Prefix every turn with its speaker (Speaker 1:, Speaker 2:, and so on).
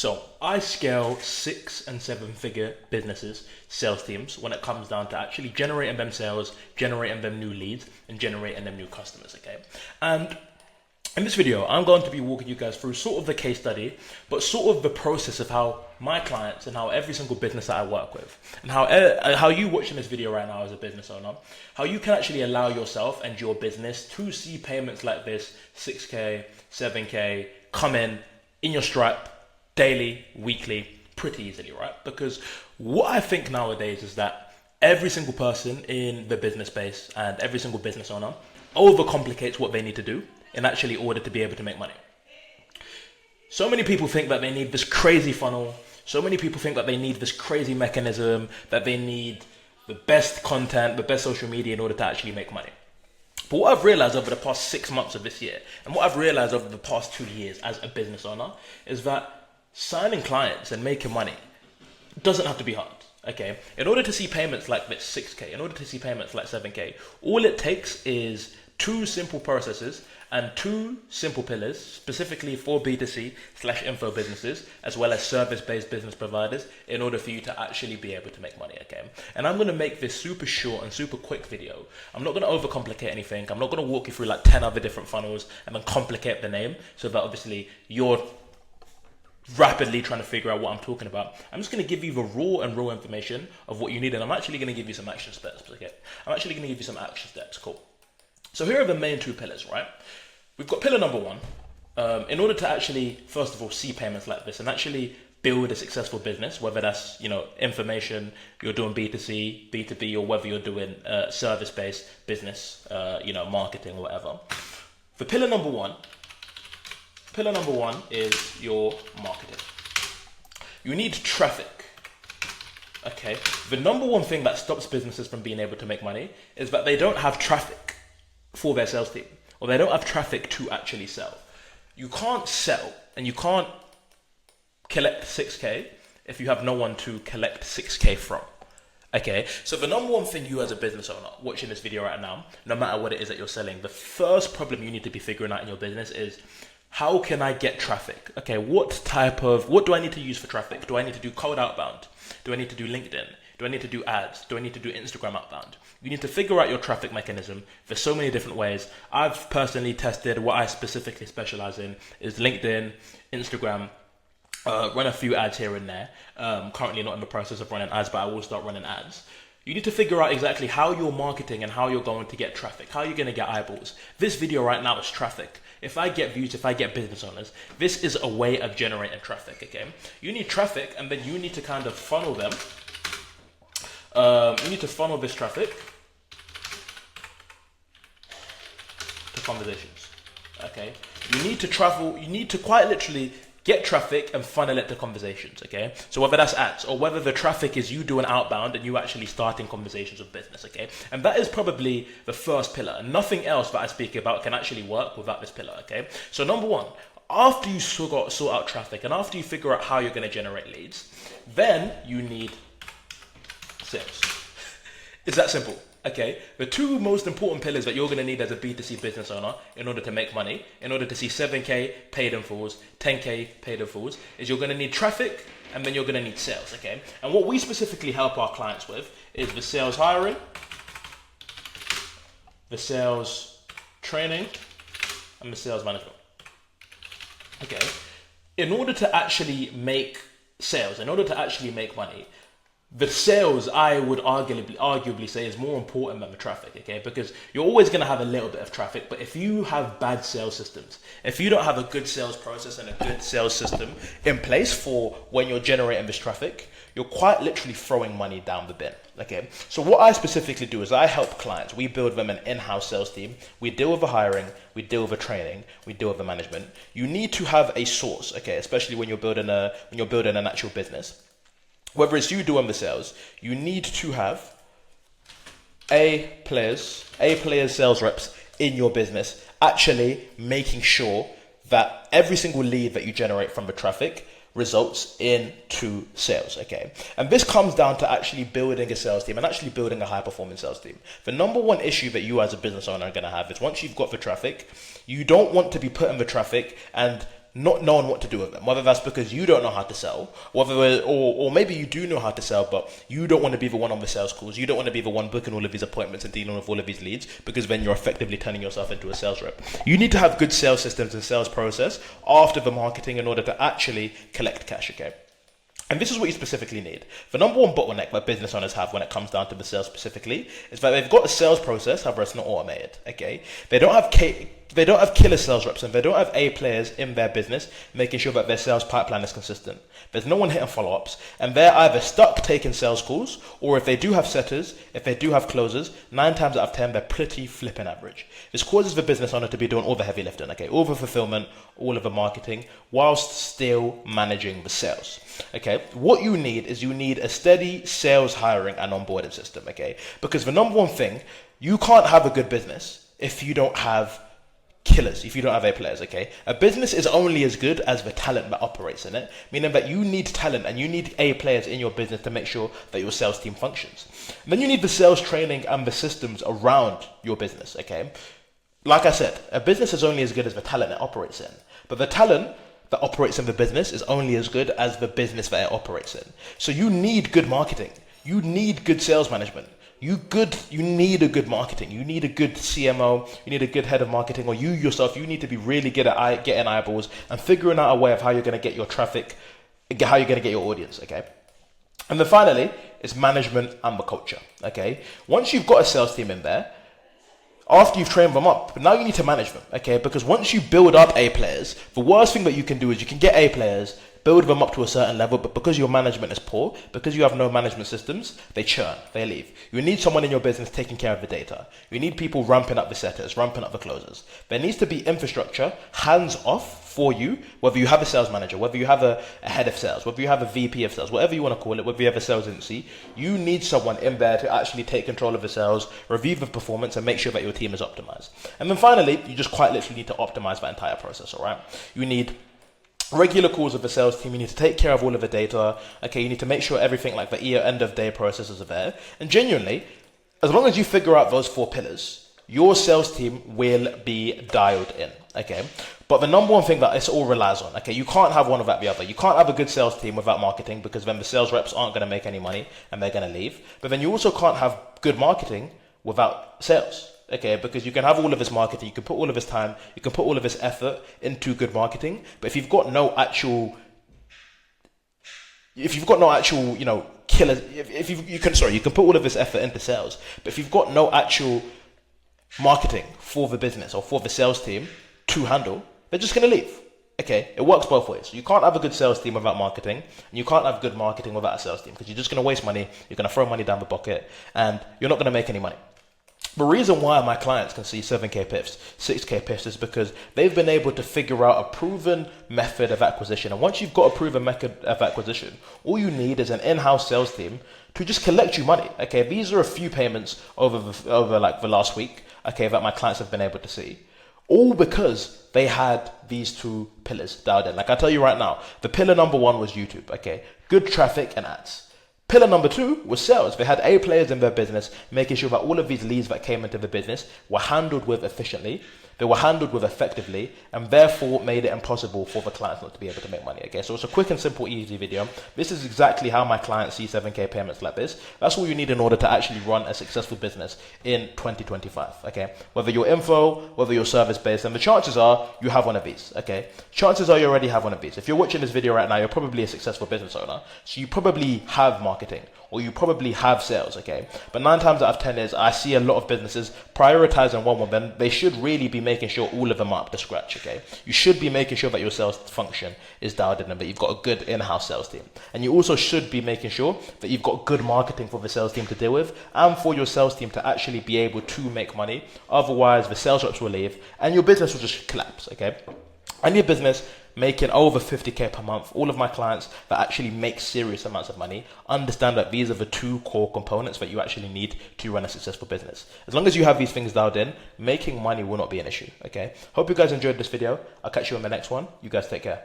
Speaker 1: So I scale 6 and 7 figure businesses, sales teams, when it comes down to actually generating them sales, generating them new leads, and generating them new customers, okay? And in this video, I'm going to be walking you guys through sort of the case study, but sort of the process of how my clients and how every single business that I work with, and how you watching this video right now as a business owner, how you can actually allow yourself and your business to see payments like this, 6K, 7K, come in your stripe, daily, weekly, pretty easily, right? Because what I think nowadays is that every single person in the business space and every single business owner overcomplicates what they need to do in actually order to be able to make money. So many people think that they need this crazy funnel. So many people think that they need this crazy mechanism, that they need the best content, the best social media in order to actually make money. But what I've realized over the past 6 months of this year, and what I've realized over the past 2 years as a business owner, is that signing clients and making money doesn't have to be hard. Okay, in order to see payments like this 6K, in order to see payments like 7K, all it takes is 2 simple processes and 2 simple pillars, specifically for B2C/info businesses, as well as service-based business providers, in order for you to actually be able to make money, okay? And I'm gonna make this super short and super quick video. I'm not gonna overcomplicate anything. I'm not gonna walk you through like 10 other different funnels and then complicate the name so that obviously you're rapidly trying to figure out what I'm talking about. I'm just going to give you the raw information of what you need, and I'm actually going to give you some action steps, okay? I'm actually going to give you some action steps, cool. So here are the main 2 pillars, right? We've got pillar number 1. In order to actually, first of all, see payments like this and actually build a successful business, whether that's, information, you're doing B2C, B2B, or whether you're doing service-based business, marketing or whatever. For pillar number 1 is your marketing. You need traffic, okay? The number 1 thing that stops businesses from being able to make money is that they don't have traffic for their sales team, or they don't have traffic to actually sell. You can't sell and you can't collect 6K if you have no one to collect 6K from. Okay, so the number 1 thing you as a business owner watching this video right now, no matter what it is that you're selling, the first problem you need to be figuring out in your business is, how can I get traffic? Okay, what do I need to use for traffic? Do I need to do cold outbound? Do I need to do LinkedIn? Do I need to do ads? Do I need to do Instagram outbound? You need to figure out your traffic mechanism. There's so many different ways. I've personally tested what I specifically specialize in is LinkedIn, Instagram, run a few ads here and there. Currently not in the process of running ads, but I will start running ads. You need to figure out exactly how you're marketing and how you're going to get traffic, how you're going to get eyeballs. This video right now is traffic. If I get views, if I get business owners, this is a way of generating traffic, okay? You need traffic, and then you need to kind of funnel them. You need to funnel this traffic to conversations, okay? You need to quite literally get traffic and funnel it to conversations, okay? So whether that's ads or whether the traffic is you doing outbound and you actually starting conversations with business, okay? And that is probably the first pillar. Nothing else that I speak about can actually work without this pillar, okay? So number 1, after you sort out traffic and after you figure out how you're gonna generate leads, then you need sales. It's that simple. Okay, the 2 most important pillars that you're going to need as a B2C business owner in order to make money, in order to see 7K paid in fulls, 10K paid in fulls, is you're going to need traffic and then you're going to need sales, okay? And what we specifically help our clients with is the sales hiring, the sales training, and the sales management, okay? In order to actually make sales, in order to actually make money, the sales, I would arguably say, is more important than the traffic, okay? Because you're always going to have a little bit of traffic, but if you have bad sales systems, if you don't have a good sales process and a good sales system in place for when you're generating this traffic, you're quite literally throwing money down the bin, okay? So what I specifically do is I help clients. We build them an in-house sales team. We deal with the hiring. We deal with the training. We deal with the management. You need to have a source, okay? Especially when you're building an actual business. Whether it's you doing the sales, you need to have A players, sales reps in your business, actually making sure that every single lead that you generate from the traffic results into sales, okay? And this comes down to actually building a sales team and actually building a high-performing sales team. The number 1 issue that you as a business owner are going to have is once you've got the traffic, you don't want to be putting the traffic and not knowing what to do with them. Whether that's because you don't know how to sell, or maybe you do know how to sell, but you don't want to be the one on the sales calls. You don't want to be the one booking all of these appointments and dealing with all of these leads, because then you're effectively turning yourself into a sales rep. You need to have good sales systems and sales process after the marketing in order to actually collect cash, okay? And this is what you specifically need. The number one bottleneck that business owners have when it comes down to the sales specifically is that they've got a sales process, however it's not automated, okay? They don't have killer sales reps, and they don't have A players in their business making sure that their sales pipeline is consistent. There's no one hitting follow-ups, and they're either stuck taking sales calls, or if they do have setters, if they do have closers, 9 times out of 10, they're pretty flipping average. This causes the business owner to be doing all the heavy lifting, okay? All the fulfillment, all of the marketing, whilst still managing the sales, okay? What you need is a steady sales hiring and onboarding system, okay? Because the number one thing, you can't have a good business if you don't have killers, if you don't have A players, okay? A business is only as good as the talent that operates in it, meaning that you need talent and you need A players in your business to make sure that your sales team functions. And then you need the sales training and the systems around your business, okay? Like I said, a business is only as good as the talent it operates in, but the talent that operates in the business is only as good as the business that it operates in. So you need good marketing. You need good sales management. You need a good marketing. You need a good CMO. You need a good head of marketing, or you yourself, you need to be really good at getting eyeballs and figuring out a way of how you're going to get your traffic, how you're going to get your audience, okay? And then finally, it's management and the culture, okay? Once you've got a sales team in there, after you've trained them up, now you need to manage them, okay? Because once you build up A players, the worst thing that you can do is you can get A players, build them up to a certain level, but because your management is poor, because you have no management systems, they churn, they leave. You need someone in your business taking care of the data. You need people ramping up the setters, ramping up the closers. There needs to be infrastructure, hands off for you, whether you have a sales manager, whether you have a head of sales, whether you have a VP of sales, whatever you want to call it, whether you have a sales agency, you need someone in there to actually take control of the sales, review the performance, and make sure that your team is optimized. And then finally, you just quite literally need to optimize that entire process, all right? You need regular calls with the sales team. You need to take care of all of the data. Okay, you need to make sure everything like the end of day processes are there. And genuinely, as long as you figure out those 4 pillars, your sales team will be dialed in. Okay, but the number one thing that it all relies on, okay, you can't have one without the other. You can't have a good sales team without marketing, because then the sales reps aren't going to make any money and they're going to leave. But then you also can't have good marketing without sales. Okay, because you can have all of this marketing, you can put all of this time, you can put all of this effort into good marketing, but if you've got no actual, you know, killer, you can put all of this effort into sales, but if you've got no actual marketing for the business or for the sales team to handle, they're just going to leave. Okay, it works both ways. You can't have a good sales team without marketing, and you can't have good marketing without a sales team, because you're just going to waste money, you're going to throw money down the bucket, and you're not going to make any money. The reason why my clients can see 7K PIFs, 6K PIFs is because they've been able to figure out a proven method of acquisition. And once you've got a proven method of acquisition, all you need is an in-house sales team to just collect you money. Okay, these are a few payments over like the last week, okay, that my clients have been able to see. All because they had these 2 pillars dialed in. Like I tell you right now, the pillar number 1 was YouTube, okay? Good traffic and ads. Pillar number 2 was sales. They had A players in their business, making sure that all of these leads that came into the business were handled with efficiently, they were handled with effectively, and therefore made it impossible for the clients not to be able to make money. Okay, so it's a quick and simple, easy video. This is exactly how my clients see 7K payments like this. That's all you need in order to actually run a successful business in 2025. Okay, whether you're info, whether you're service based, and the chances are you have one of these. Okay, chances are you already have one of these. If you're watching this video right now, you're probably a successful business owner, so you probably have marketing, or you probably have sales, okay? But 9 times out of 10 is I see a lot of businesses prioritizing one of them. They should really be making sure all of them are up to scratch, okay? You should be making sure that your sales function is dialed in and that you've got a good in-house sales team. And you also should be making sure that you've got good marketing for the sales team to deal with and for your sales team to actually be able to make money. Otherwise, the sales reps will leave and your business will just collapse, okay? And your business making over 50K per month, all of my clients that actually make serious amounts of money understand that these are the 2 core components that you actually need to run a successful business. As long as you have these things dialed in, making money will not be an issue, okay? Hope you guys enjoyed this video. I'll catch you on the next one. You guys take care.